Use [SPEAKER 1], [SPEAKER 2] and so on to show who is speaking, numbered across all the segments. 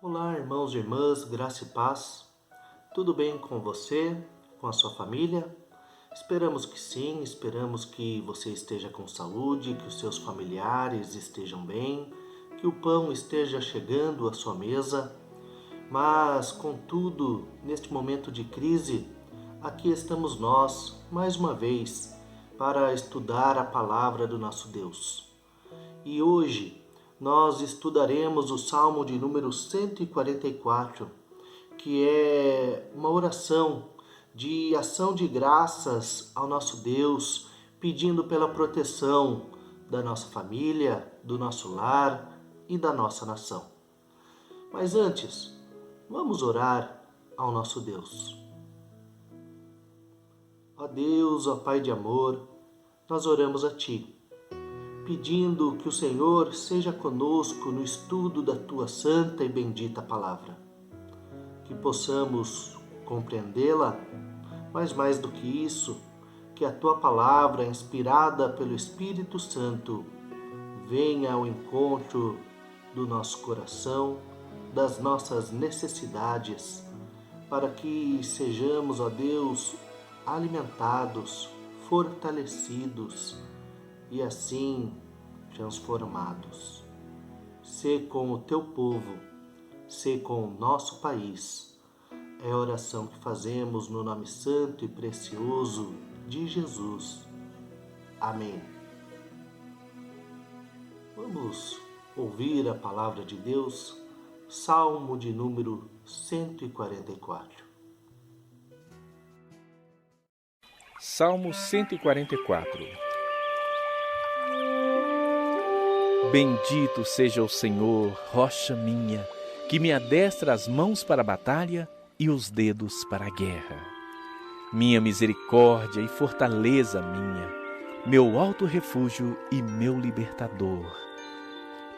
[SPEAKER 1] Olá, irmãos e irmãs, graça e paz. Tudo bem com você, com a sua família? Esperamos que sim, esperamos que você esteja com saúde, que os seus familiares estejam bem, que o pão esteja chegando à sua mesa. Mas, contudo, neste momento de crise, aqui estamos nós, mais uma vez, para estudar a palavra do nosso Deus. E hoje nós estudaremos o Salmo de número 144, que é uma oração de ação de graças ao nosso Deus, pedindo pela proteção da nossa família, do nosso lar e da nossa nação. Mas antes, vamos orar ao nosso Deus. Ó Deus, ó Pai de amor, nós oramos a Ti, pedindo que o Senhor seja conosco no estudo da Tua santa e bendita palavra, que possamos compreendê-la, mas mais do que isso, que a Tua palavra, inspirada pelo Espírito Santo, venha ao encontro do nosso coração, das nossas necessidades, para que sejamos, ó Deus, alimentados, fortalecidos e assim transformados. Sê com o teu povo, sê com o nosso país. É a oração que fazemos no nome santo e precioso de Jesus. Amém. Vamos ouvir a palavra de Deus, Salmo de número 144.
[SPEAKER 2] Salmo 144. Bendito seja o Senhor, rocha minha, que me adestra as mãos para a batalha e os dedos para a guerra. Minha misericórdia e fortaleza minha, meu alto refúgio e meu libertador.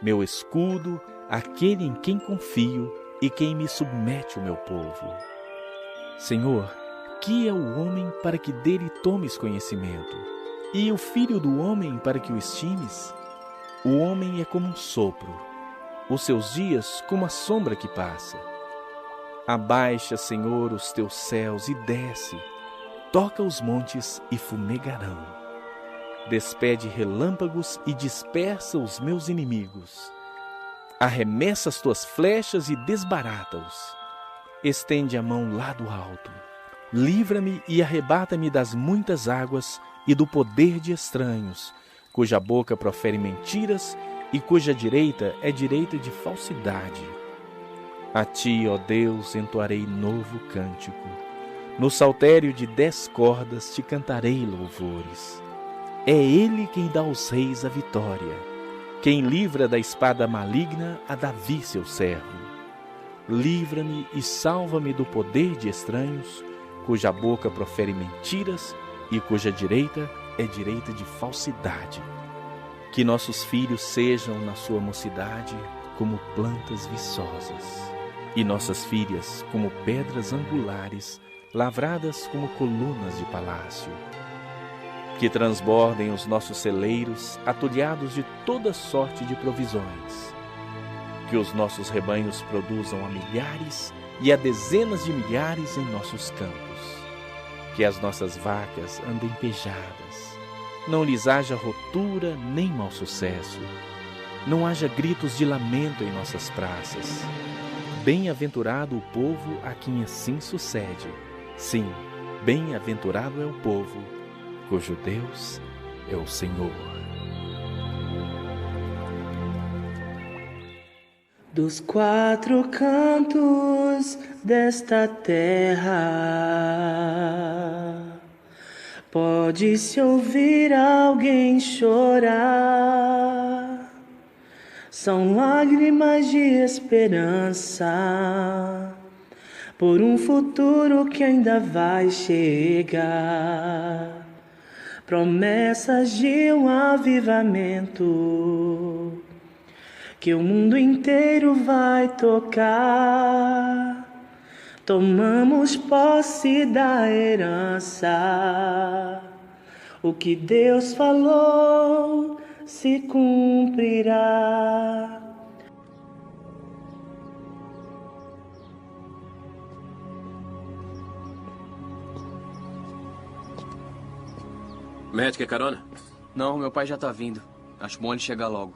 [SPEAKER 2] Meu escudo, aquele em quem confio e quem me submete o meu povo. Senhor, que é o homem para que dele tomes conhecimento, e o filho do homem para que o estimes? O homem é como um sopro, os seus dias como a sombra que passa. Abaixa, Senhor, os teus céus e desce, toca os montes e fumegarão. Despede relâmpagos e dispersa os meus inimigos. Arremessa as tuas flechas e desbarata-os. Estende a mão lá do alto. Livra-me e arrebata-me das muitas águas e do poder de estranhos, cuja boca profere mentiras e cuja direita é direita de falsidade. A ti, ó Deus, entoarei novo cântico. No saltério de 10 cordas te cantarei louvores. É Ele quem dá aos reis a vitória, quem livra da espada maligna a Davi, seu servo. Livra-me e salva-me do poder de estranhos, cuja boca profere mentiras e cuja direita é direita de falsidade. Que nossos filhos sejam, na sua mocidade, como plantas viçosas, e nossas filhas como pedras angulares, lavradas como colunas de palácio. Que transbordem os nossos celeiros, atulhados de toda sorte de provisões. Que os nossos rebanhos produzam a milhares e a dezenas de milhares em nossos campos. Que as nossas vacas andem pejadas. Não lhes haja rotura nem mau sucesso. Não haja gritos de lamento em nossas praças. Bem-aventurado o povo a quem assim sucede. Sim, bem-aventurado é o povo, cujo Deus é o Senhor.
[SPEAKER 3] Dos 4 cantos desta terra, pode-se ouvir alguém chorar. São lágrimas de esperança por um futuro que ainda vai chegar. Promessas de um avivamento que o mundo inteiro vai tocar. Tomamos posse da herança. O que Deus falou se cumprirá.
[SPEAKER 4] Matt, quer carona?
[SPEAKER 5] Não, meu pai já tá vindo. Acho bom ele chegar logo.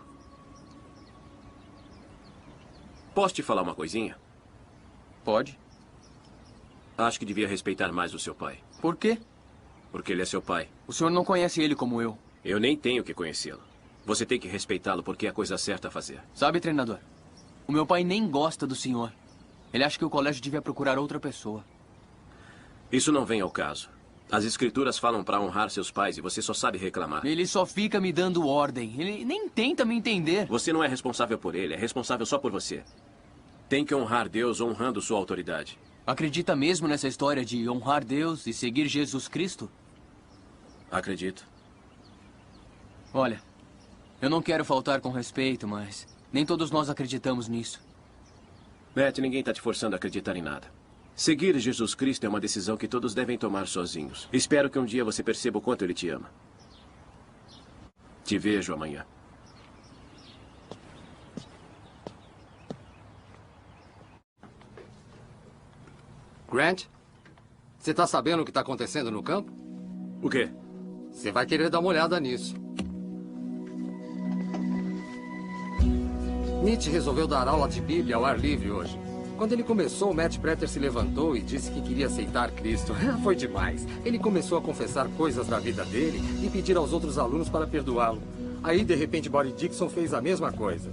[SPEAKER 4] Posso te falar uma coisinha?
[SPEAKER 5] Pode?
[SPEAKER 4] Acho que devia respeitar mais o seu pai.
[SPEAKER 5] Por quê?
[SPEAKER 4] Porque ele é seu pai.
[SPEAKER 5] O senhor não conhece ele como eu.
[SPEAKER 4] Eu nem tenho que conhecê-lo. Você tem que respeitá-lo porque é a coisa certa a fazer.
[SPEAKER 5] Sabe, treinador? O meu pai nem gosta do senhor. Ele acha que o colégio devia procurar outra pessoa.
[SPEAKER 4] Isso não vem ao caso. As escrituras falam para honrar seus pais e você só sabe reclamar.
[SPEAKER 5] Ele só fica me dando ordem. Ele nem tenta me entender.
[SPEAKER 4] Você não é responsável por ele, é responsável só por você. Tem que honrar Deus honrando sua autoridade.
[SPEAKER 5] Acredita mesmo nessa história de honrar Deus e seguir Jesus Cristo?
[SPEAKER 4] Acredito.
[SPEAKER 5] Olha, eu não quero faltar com respeito, mas nem todos nós acreditamos nisso.
[SPEAKER 4] Matt, ninguém está te forçando a acreditar em nada. Seguir Jesus Cristo é uma decisão que todos devem tomar sozinhos. Espero que um dia você perceba o quanto Ele te ama. Te vejo amanhã.
[SPEAKER 6] Grant, você tá sabendo o que tá acontecendo no campo?
[SPEAKER 4] O quê?
[SPEAKER 6] Você vai querer dar uma olhada nisso. Nietzsche resolveu dar aula de Bíblia ao ar livre hoje. Quando ele começou, Matt Prater se levantou e disse que queria aceitar Cristo. Foi demais. Ele começou a confessar coisas da vida dele e pedir aos outros alunos para perdoá-lo. Aí, de repente, Boris Dixon fez a mesma coisa.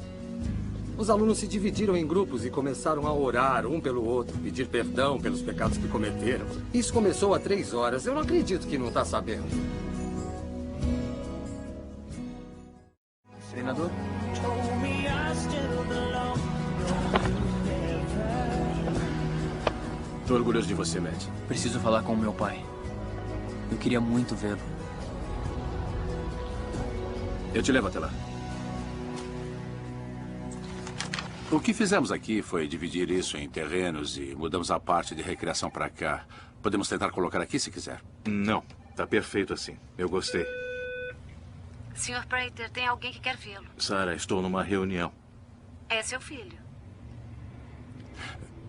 [SPEAKER 6] Os alunos se dividiram em grupos e começaram a orar um pelo outro, pedir perdão pelos pecados que cometeram. Isso começou há 3 horas. Eu não acredito que não está sabendo.
[SPEAKER 5] Treinador?
[SPEAKER 4] Tô orgulhoso de você, Matt.
[SPEAKER 5] Preciso falar com o meu pai. Eu queria muito vê-lo.
[SPEAKER 4] Eu te levo até lá.
[SPEAKER 7] O que fizemos aqui foi dividir isso em terrenos e mudamos a parte de recreação para cá. Podemos tentar colocar aqui se quiser.
[SPEAKER 8] Não, tá perfeito assim. Eu gostei.
[SPEAKER 9] Sr. Prater, tem alguém que quer vê-lo.
[SPEAKER 8] Sarah, estou numa reunião.
[SPEAKER 9] É seu filho.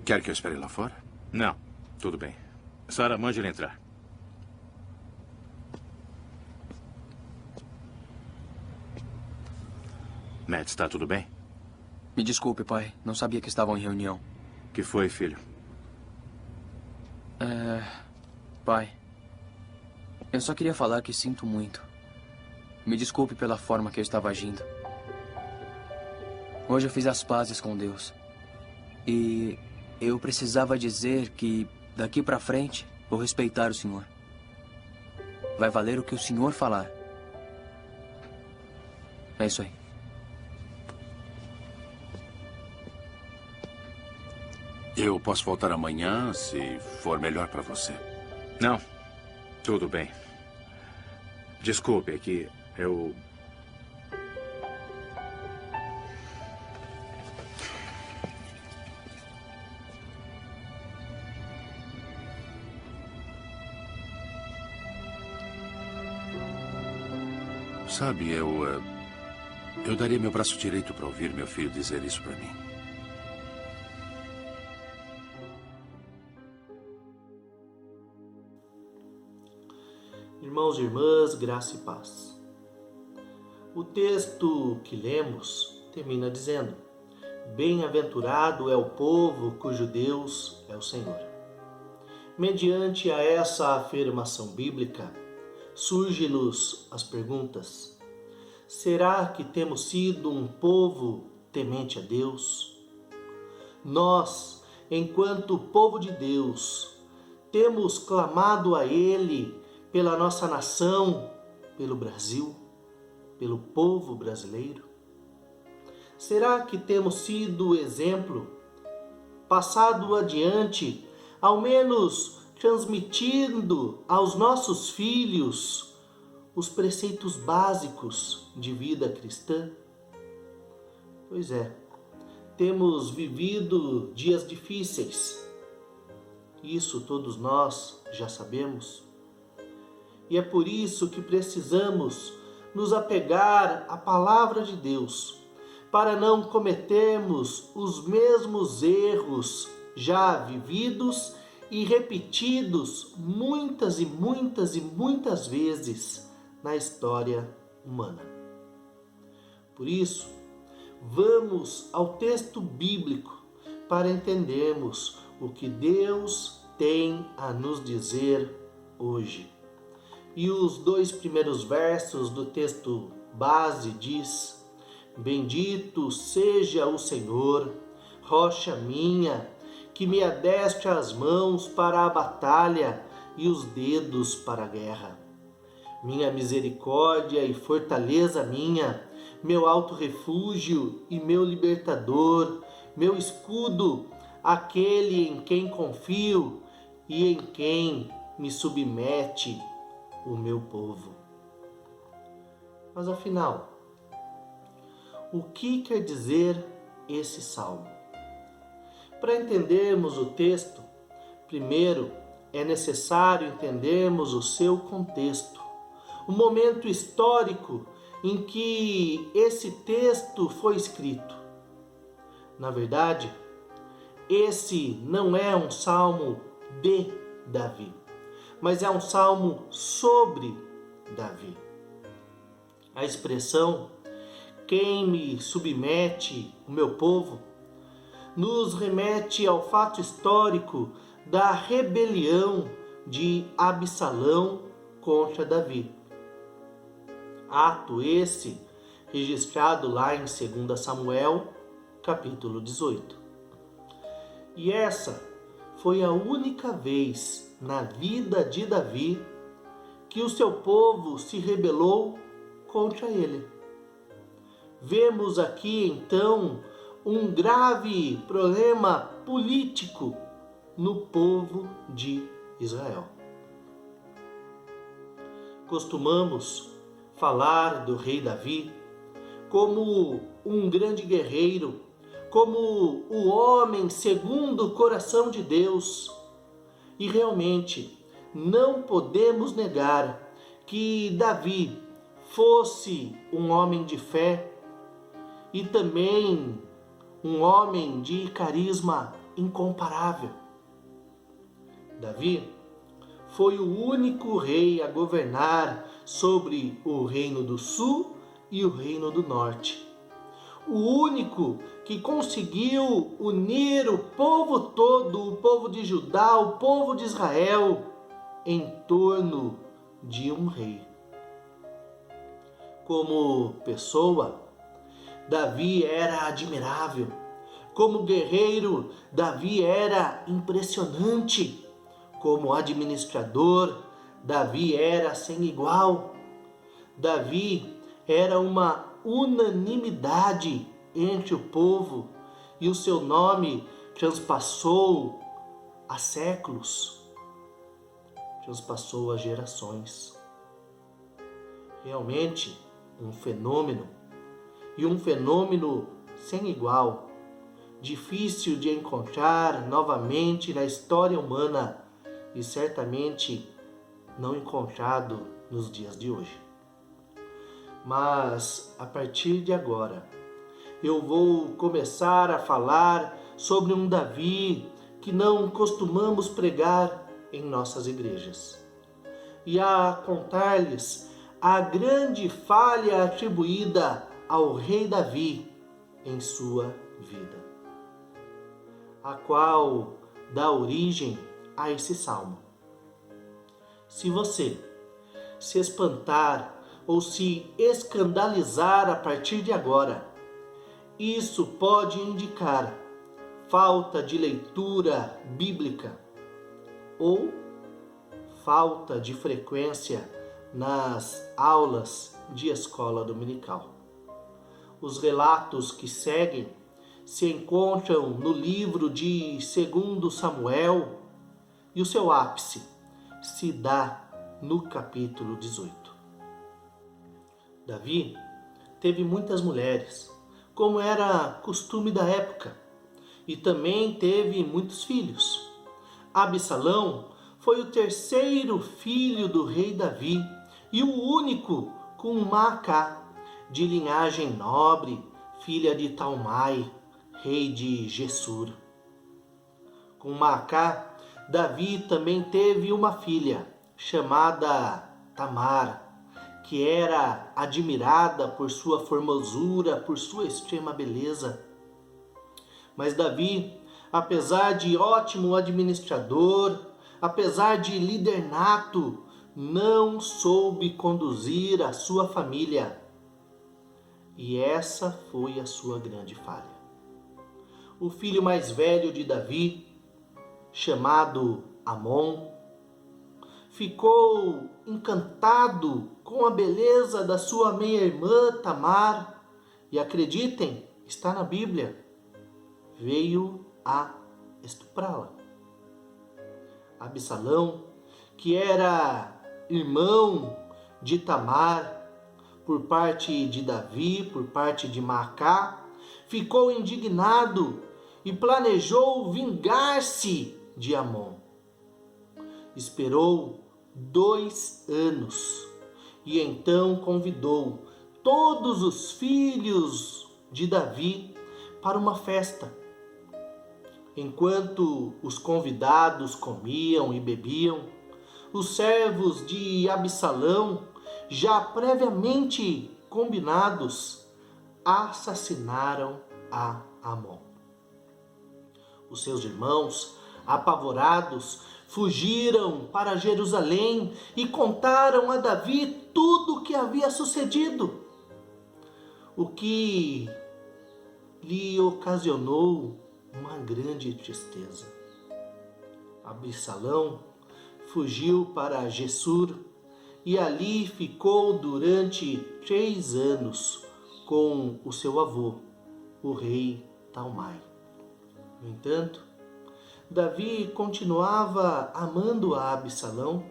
[SPEAKER 7] Quer que eu espere lá fora?
[SPEAKER 8] Não, tudo bem. Sarah, mande ele entrar. Matt, está tudo bem?
[SPEAKER 5] Me desculpe, pai. Não sabia que estavam em reunião.
[SPEAKER 8] Que foi, filho?
[SPEAKER 5] Pai, eu só queria falar que sinto muito. Me desculpe pela forma que eu estava agindo. Hoje eu fiz as pazes com Deus. E eu precisava dizer que, daqui pra frente, vou respeitar o senhor. Vai valer o que o senhor falar. É isso aí.
[SPEAKER 7] Eu posso voltar amanhã, se for melhor para você.
[SPEAKER 8] Não, tudo bem. Desculpe, é que eu...
[SPEAKER 7] Sabe, eu daria meu braço direito para ouvir meu filho dizer isso para mim.
[SPEAKER 1] Irmãos e irmãs, graça e paz. O texto que lemos termina dizendo: Bem-aventurado é o povo cujo Deus é o Senhor. Mediante a essa afirmação bíblica, surgem-nos as perguntas: será que temos sido um povo temente a Deus? Nós, enquanto povo de Deus, temos clamado a Ele pela nossa nação, pelo Brasil, pelo povo brasileiro? Será que temos sido exemplo, passado adiante, ao menos transmitindo aos nossos filhos os preceitos básicos de vida cristã? Pois é, temos vivido dias difíceis. Isso todos nós já sabemos. E é por isso que precisamos nos apegar à palavra de Deus, para não cometermos os mesmos erros já vividos e repetidos muitas e muitas e muitas vezes na história humana. Por isso, vamos ao texto bíblico para entendermos o que Deus tem a nos dizer hoje. E os 2 primeiros versos do texto base diz: Bendito seja o Senhor, rocha minha, que me adeste as mãos para a batalha e os dedos para a guerra. Minha misericórdia e fortaleza minha, meu alto refúgio e meu libertador, meu escudo, aquele em quem confio e em quem me submete o meu povo. Mas afinal, o que quer dizer esse salmo? Para entendermos o texto, primeiro é necessário entendermos o seu contexto, o momento histórico em que esse texto foi escrito. Na verdade, esse não é um salmo de Davi, mas é um salmo sobre Davi. A expressão "quem me submete o meu povo" nos remete ao fato histórico da rebelião de Absalão contra Davi. Ato esse registrado lá em 2 Samuel, capítulo 18. E essa foi a única vez na vida de Davi que o seu povo se rebelou contra ele. Vemos aqui então um grave problema político no povo de Israel. Costumamos falar do rei Davi como um grande guerreiro, como o homem segundo o coração de Deus. E realmente não podemos negar que Davi fosse um homem de fé e também um homem de carisma incomparável. Davi foi o único rei a governar sobre o reino do sul e o reino do norte. O único que conseguiu unir o povo todo, o povo de Judá, o povo de Israel, em torno de um rei. Como pessoa, Davi era admirável. Como guerreiro, Davi era impressionante. Como administrador, Davi era sem igual. Davi era uma unanimidade entre o povo e o seu nome transpassou a séculos, transpassou as gerações. Realmente um fenômeno, e um fenômeno sem igual, difícil de encontrar novamente na história humana e certamente não encontrado nos dias de hoje. Mas a partir de agora, eu vou começar a falar sobre um Davi que não costumamos pregar em nossas igrejas, e a contar-lhes a grande falha atribuída ao rei Davi em sua vida, a qual dá origem a esse salmo. Se você se espantar ou se escandalizar a partir de agora, isso pode indicar falta de leitura bíblica ou falta de frequência nas aulas de escola dominical. Os relatos que seguem se encontram no livro de 2 Samuel e o seu ápice se dá no capítulo 18. Davi teve muitas mulheres, como era costume da época, e também teve muitos filhos. Absalão foi o terceiro filho do rei Davi e o único com Maacá, de linhagem nobre, filha de Talmai, rei de Gessur. Com Maacá, Davi também teve uma filha chamada Tamar, que era admirada por sua formosura, por sua extrema beleza. Mas Davi, apesar de ótimo administrador, apesar de líder nato, não soube conduzir a sua família. E essa foi a sua grande falha. O filho mais velho de Davi, chamado Amon, ficou encantado com a beleza da sua meia-irmã Tamar e, acreditem, está na Bíblia, veio a estuprá-la. Absalão, que era irmão de Tamar por parte de Davi, por parte de Maacá, ficou indignado e planejou vingar-se de Amon. Esperou 2 anos e então convidou todos os filhos de Davi para uma festa. Enquanto os convidados comiam e bebiam, os servos de Absalão, já previamente combinados, assassinaram a Amon. Os seus irmãos, apavorados, fugiram para Jerusalém e contaram a Davi tudo o que havia sucedido, o que lhe ocasionou uma grande tristeza. Absalão fugiu para Gessur e ali ficou durante 3 anos com o seu avô, o rei Talmai. No entanto, Davi continuava amando a Absalão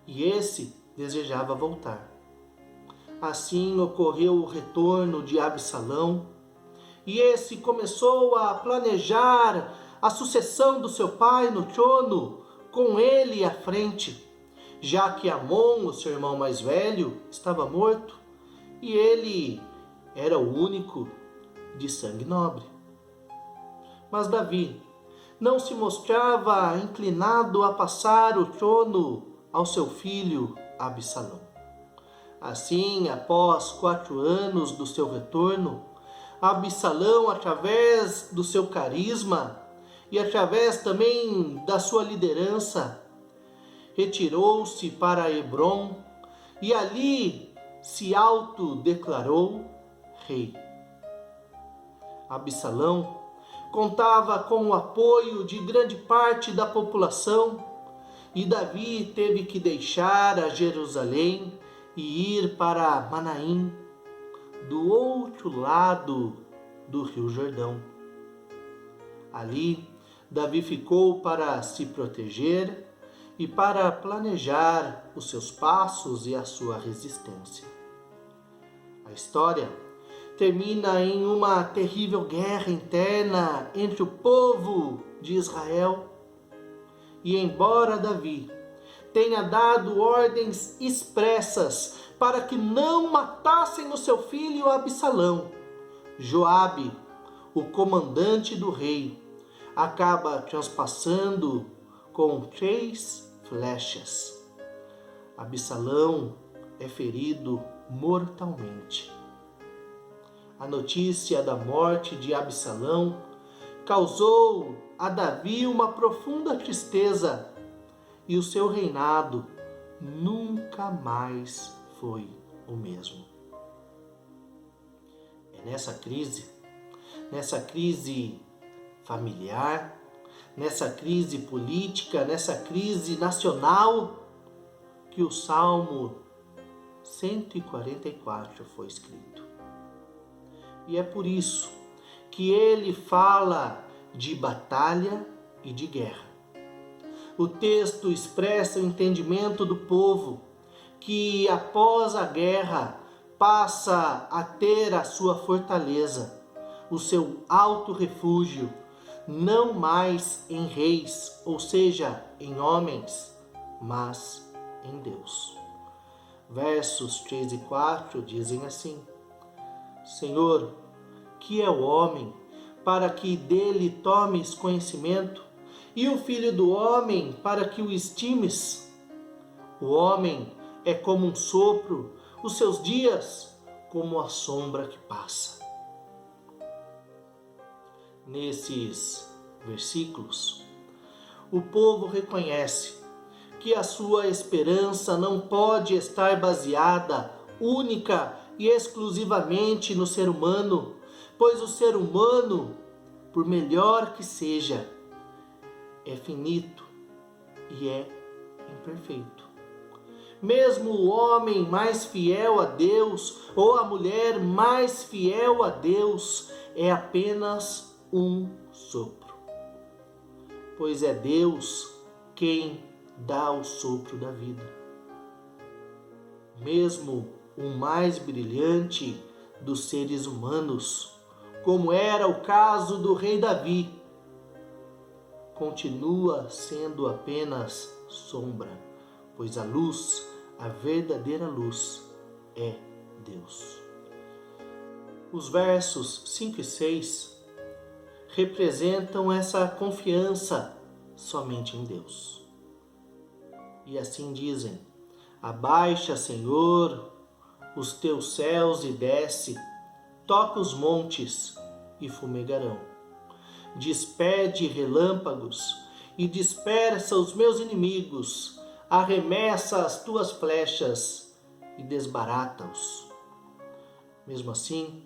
[SPEAKER 1] e esse desejava voltar. Assim ocorreu o retorno de Absalão e esse começou a planejar a sucessão do seu pai no trono, com ele à frente, já que Amon, o seu irmão mais velho, estava morto e ele era o único de sangue nobre. Mas Davi não se mostrava inclinado a passar o trono ao seu filho Absalão. Assim, após 4 anos do seu retorno, Absalão, através do seu carisma e através também da sua liderança, retirou-se para Hebrom e ali se autodeclarou rei. Absalão contava com o apoio de grande parte da população e Davi teve que deixar a Jerusalém e ir para Manaim, do outro lado do Rio Jordão. Ali, Davi ficou para se proteger e para planejar os seus passos e a sua resistência. A história termina em uma terrível guerra interna entre o povo de Israel. E embora Davi tenha dado ordens expressas para que não matassem o seu filho Absalão, Joabe, o comandante do rei, acaba transpassando com 3 flechas. Absalão é ferido mortalmente. A notícia da morte de Absalão causou a Davi uma profunda tristeza e o seu reinado nunca mais foi o mesmo. É nessa crise familiar, nessa crise política, nessa crise nacional, que o Salmo 144 foi escrito. E é por isso que ele fala de batalha e de guerra. O texto expressa o entendimento do povo que após a guerra passa a ter a sua fortaleza, o seu alto refúgio, não mais em reis, ou seja, em homens, mas em Deus. Versos 3 e 4 dizem assim: Senhor, que é o homem, para que dele tomes conhecimento, e o filho do homem, para que o estimes? O homem é como um sopro, os seus dias como a sombra que passa. Nesses versículos, o povo reconhece que a sua esperança não pode estar baseada única e exclusivamente no ser humano, pois o ser humano, por melhor que seja, é finito e é imperfeito. Mesmo o homem mais fiel a Deus ou a mulher mais fiel a Deus é apenas um sopro, pois é Deus quem dá o sopro da vida. Mesmo o mais brilhante dos seres humanos, como era o caso do rei Davi, continua sendo apenas sombra, pois a luz, a verdadeira luz, é Deus. Os versos 5 e 6 representam essa confiança somente em Deus. E assim dizem: abaixa, Senhor, os teus céus e desce, toca os montes e fumegarão. Despede relâmpagos e dispersa os meus inimigos, arremessa as tuas flechas e desbarata-os. Mesmo assim,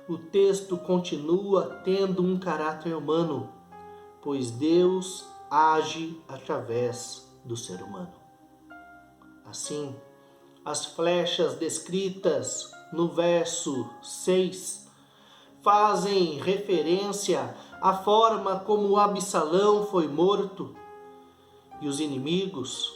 [SPEAKER 1] o texto continua tendo um caráter humano, pois Deus age através do ser humano. Assim, as flechas descritas no verso 6 fazem referência à forma como Absalão foi morto, e os inimigos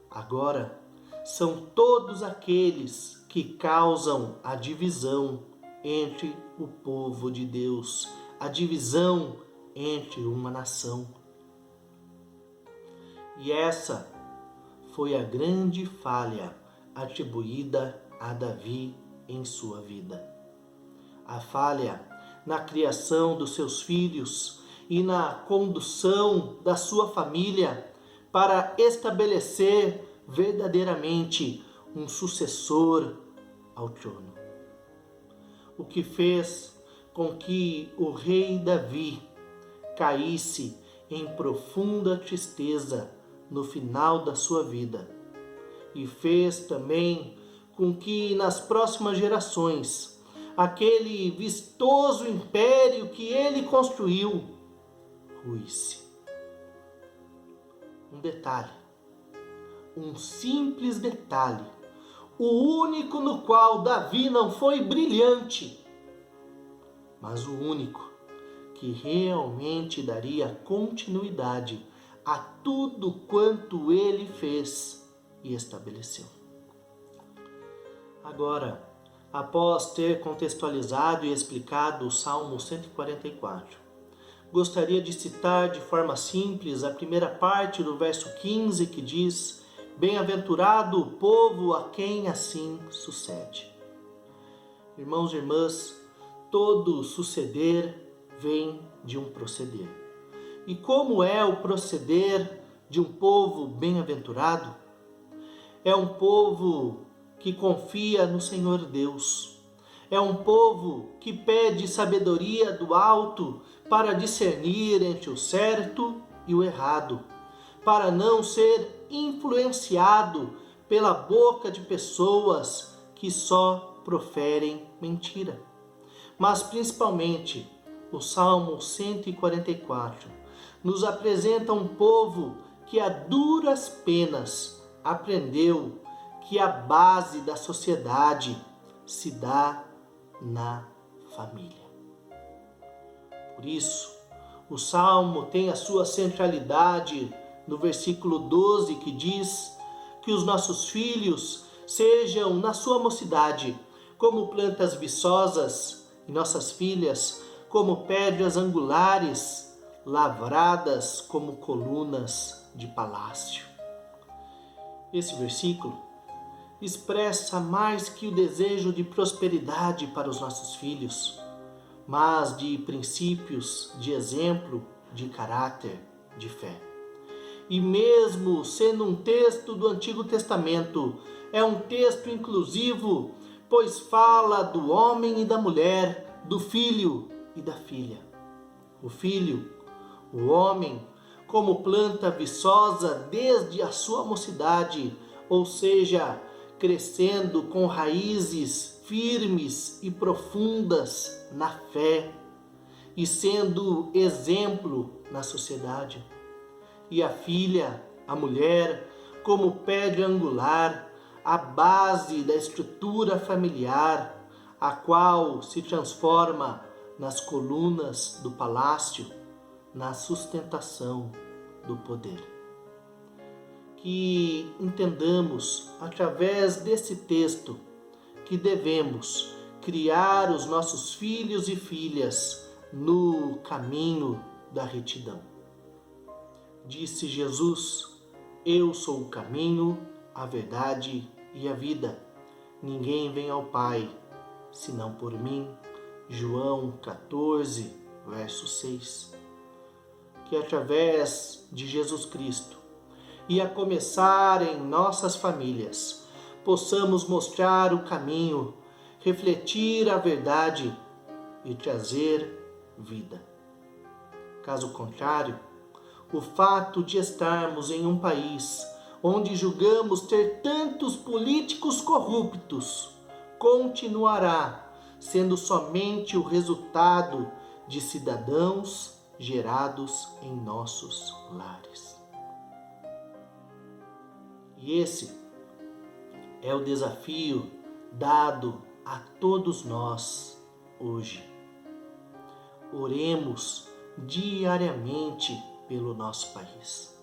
[SPEAKER 1] agora são todos aqueles que causam a divisão entre o povo de Deus, a divisão entre uma nação. E essa foi a grande falha atribuída a Davi em sua vida. A falha na criação dos seus filhos e na condução da sua família para estabelecer verdadeiramente um sucessor ao trono. O que fez com que o rei Davi caísse em profunda tristeza no final da sua vida, e fez também com que nas próximas gerações aquele vistoso império que ele construiu ruísse. Um detalhe, um simples detalhe, o único no qual Davi não foi brilhante, mas o único que realmente daria continuidade a tudo quanto ele fez e estabeleceu. Agora, após ter contextualizado e explicado o Salmo 144, gostaria de citar de forma simples a primeira parte do verso 15, que diz: bem-aventurado o povo a quem assim sucede. Irmãos e irmãs, todo suceder vem de um proceder. E como é o proceder de um povo bem-aventurado? É um povo que confia no Senhor Deus. É um povo que pede sabedoria do alto para discernir entre o certo e o errado, para não ser influenciado pela boca de pessoas que só proferem mentira. Mas principalmente, o Salmo 144 nos apresenta um povo que a duras penas aprendeu que a base da sociedade se dá na família. Por isso, o Salmo tem a sua centralidade no versículo 12, que diz que os nossos filhos sejam, na sua mocidade, como plantas viçosas, e nossas filhas como pedras angulares, lavradas como colunas de palácio. Esse versículo expressa mais que o desejo de prosperidade para os nossos filhos, mas de princípios, de exemplo, de caráter, de fé. E mesmo sendo um texto do Antigo Testamento, é um texto inclusivo, pois fala do homem e da mulher, do filho e da filha. O filho, o homem, como planta viçosa desde a sua mocidade, ou seja, crescendo com raízes firmes e profundas na fé e sendo exemplo na sociedade. E a filha, a mulher, como pedra angular, a base da estrutura familiar, a qual se transforma nas colunas do palácio, na sustentação do poder. Que entendamos, através desse texto, que devemos criar os nossos filhos e filhas no caminho da retidão. Disse Jesus: eu sou o caminho, a verdade e a vida. Ninguém vem ao Pai, senão por mim. João 14, verso 6. Que através de Jesus Cristo, e a começar em nossas famílias, possamos mostrar o caminho, refletir a verdade e trazer vida. Caso contrário, o fato de estarmos em um país onde julgamos ter tantos políticos corruptos continuará sendo somente o resultado de cidadãos gerados em nossos lares. E esse é o desafio dado a todos nós hoje. Oremos diariamente pelo nosso país.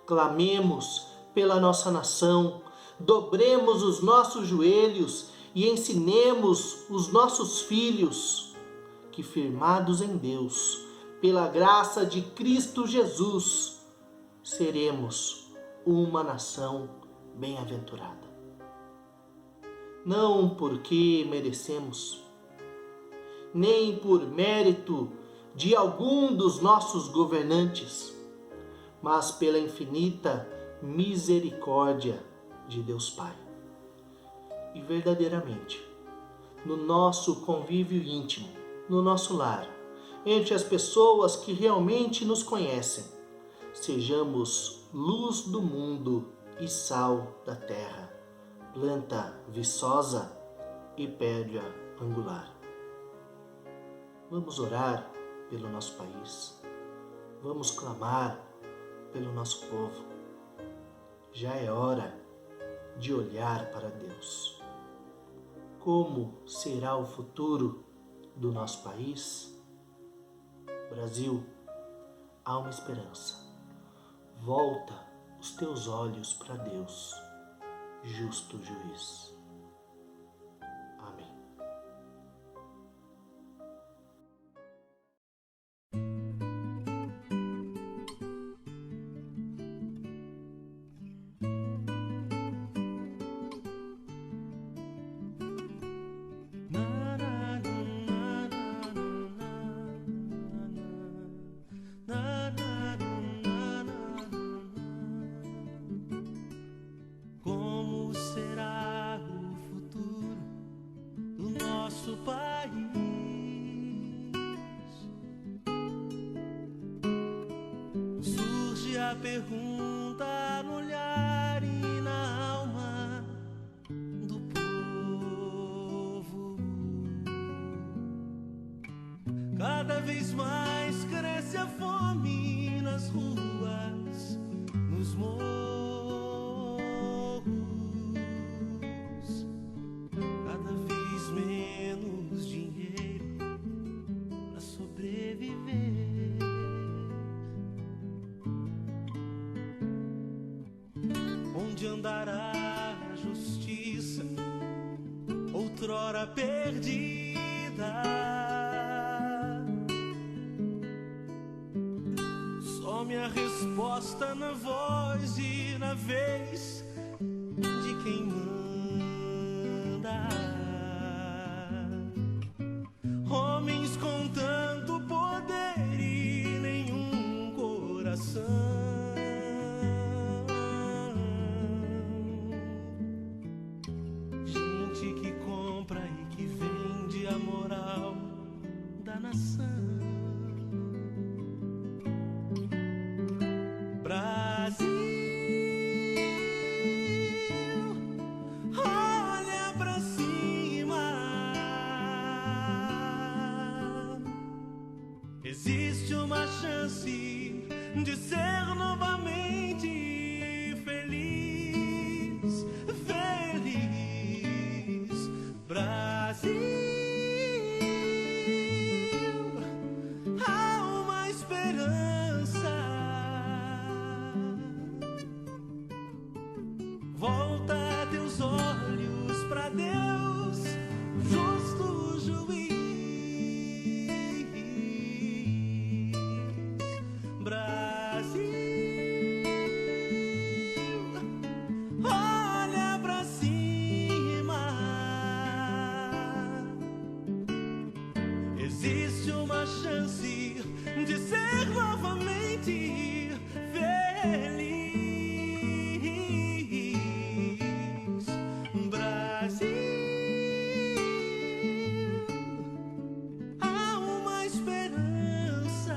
[SPEAKER 1] Clamemos pela nossa nação, dobremos os nossos joelhos e ensinemos os nossos filhos que, firmados em Deus, pela graça de Cristo Jesus, seremos uma nação bem-aventurada. Não porque merecemos, nem por mérito de algum dos nossos governantes, mas pela infinita misericórdia de Deus Pai. E verdadeiramente, no nosso convívio íntimo, no nosso lar, entre as pessoas que realmente nos conhecem, sejamos luz do mundo e sal da terra, planta viçosa e pedra angular. Vamos orar pelo nosso país. Vamos clamar pelo nosso povo. Já é hora de olhar para Deus. Como será o futuro do nosso país? Brasil, há uma esperança. Volta os teus olhos para Deus, justo juiz. Amém.
[SPEAKER 3] Como será o futuro do nosso país? Surge a pergunta no olhar e na alma do povo. Cada vez mais cresce a fome nas ruas, nos morros. Cada vez menos dinheiro para sobreviver. Onde andará a justiça, outrora perdida? Some a resposta na voz e na vez de quem manda. Homens com tanto poder e nenhum coração. Existe uma chance de ser novamente feliz, feliz, Brasil. Há uma esperança. Volta teus olhos pra Deus, justo juiz. Brasil, olha pra cima. Existe uma chance de ser novamente feliz, Brasil. Há uma esperança.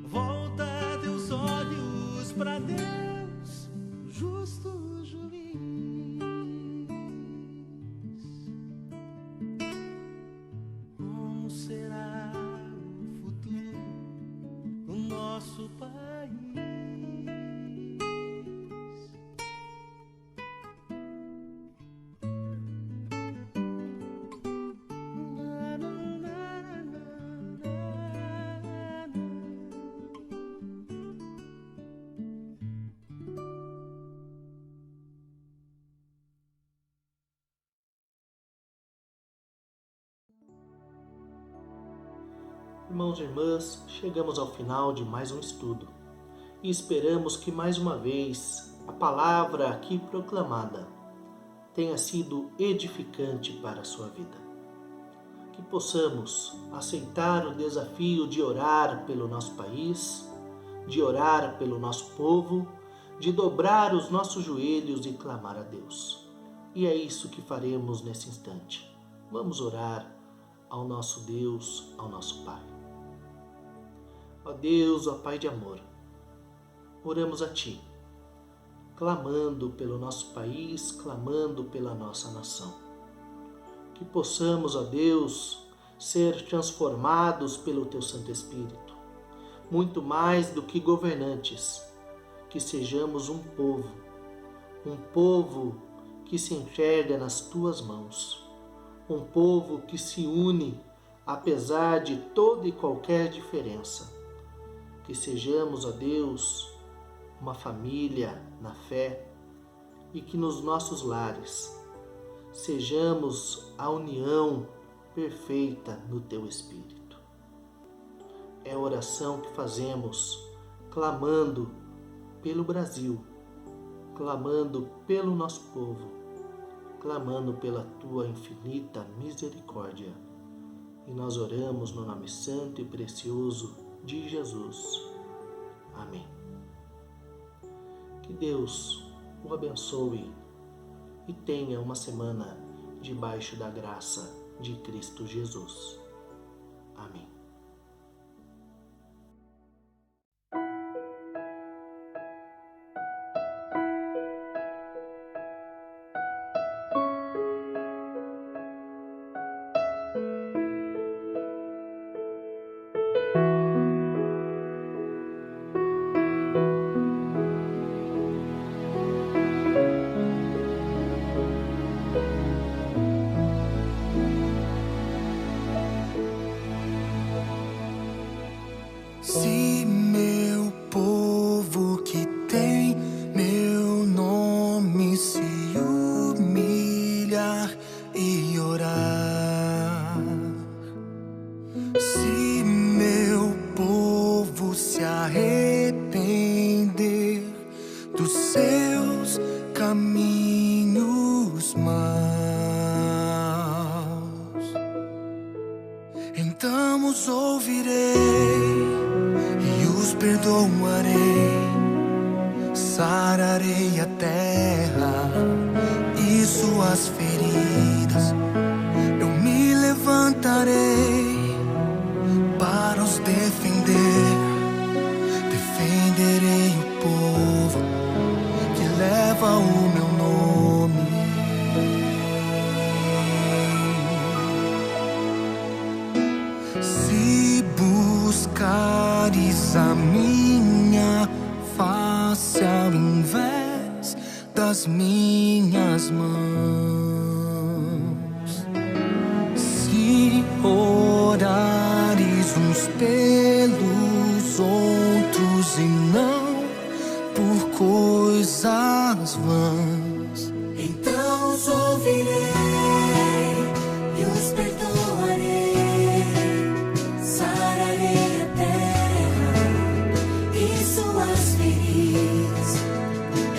[SPEAKER 3] Volta teus olhos pra Deus, justo juiz. Como será o futuro do nosso país?
[SPEAKER 1] Irmãos e irmãs, chegamos ao final de mais um estudo e esperamos que mais uma vez a palavra aqui proclamada tenha sido edificante para a sua vida. Que possamos aceitar o desafio de orar pelo nosso país, de orar pelo nosso povo, de dobrar os nossos joelhos e clamar a Deus. E é isso que faremos nesse instante. Vamos orar ao nosso Deus, ao nosso Pai. Ó Deus, ó Pai de amor, oramos a Ti, clamando pelo nosso país, clamando pela nossa nação. Que possamos, ó Deus, ser transformados pelo Teu Santo Espírito, muito mais do que governantes, que sejamos um povo que se enxerga nas Tuas mãos, um povo que se une apesar de toda e qualquer diferença. Que sejamos, ó Deus, uma família na fé e que nos nossos lares sejamos a união perfeita no Teu Espírito. É a oração que fazemos clamando pelo Brasil, clamando pelo nosso povo, clamando pela Tua infinita misericórdia. E nós oramos no nome santo e precioso de Jesus. Amém. Que Deus o abençoe e tenha uma semana debaixo da graça de Cristo Jesus. Amém.
[SPEAKER 10] Se meu povo que tem meu nome se humilhar e orar, se meu povo se arrepender dos seus caminhos maus, então os ouvirei e os perdoarei, sararei a terra e suas feridas. Eu me levantarei para os defender, defenderei o povo que leva o meu nome. Se buscares a minha face ao invés das minhas mãos, se orares uns pelos outros e não por coisas vãs,
[SPEAKER 11] então os ouvirei e os perdoarei, sararei a terra e suas feridas.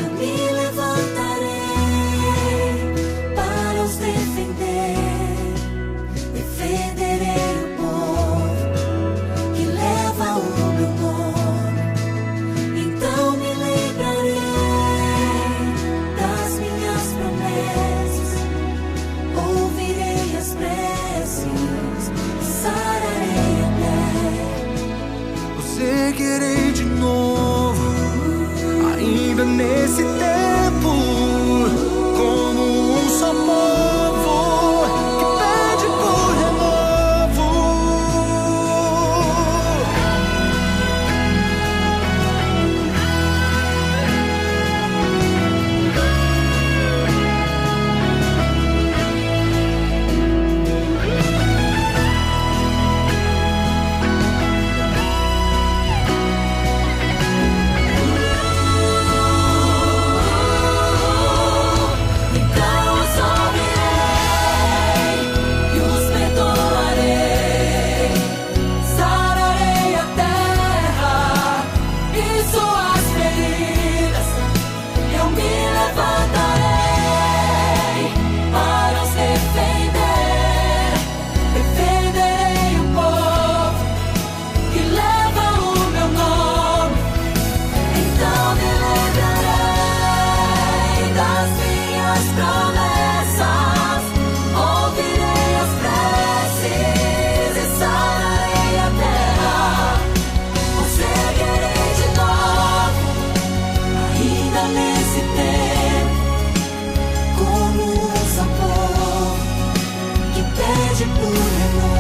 [SPEAKER 11] Eu me levantarei para os defender, defenderei o povo que leva o meu nome. Então me lembrarei das minhas promessas, ouvirei as preces, sararei a terra.
[SPEAKER 10] eu seguirei de novo, ainda nesse tempo, como um só povo que pede por renovo.
[SPEAKER 11] Então os ouvirei e os perdoarei, sararei a terra e suas feridas. Eu me levantarei para os defender, defenderei o povo que leva o meu nome. Então me lembrarei das minhas promessas, ouvirei as preces e sararei a terra. Eu seguirei de novo, ainda nesse tempo, como um só povo que pede por renovo.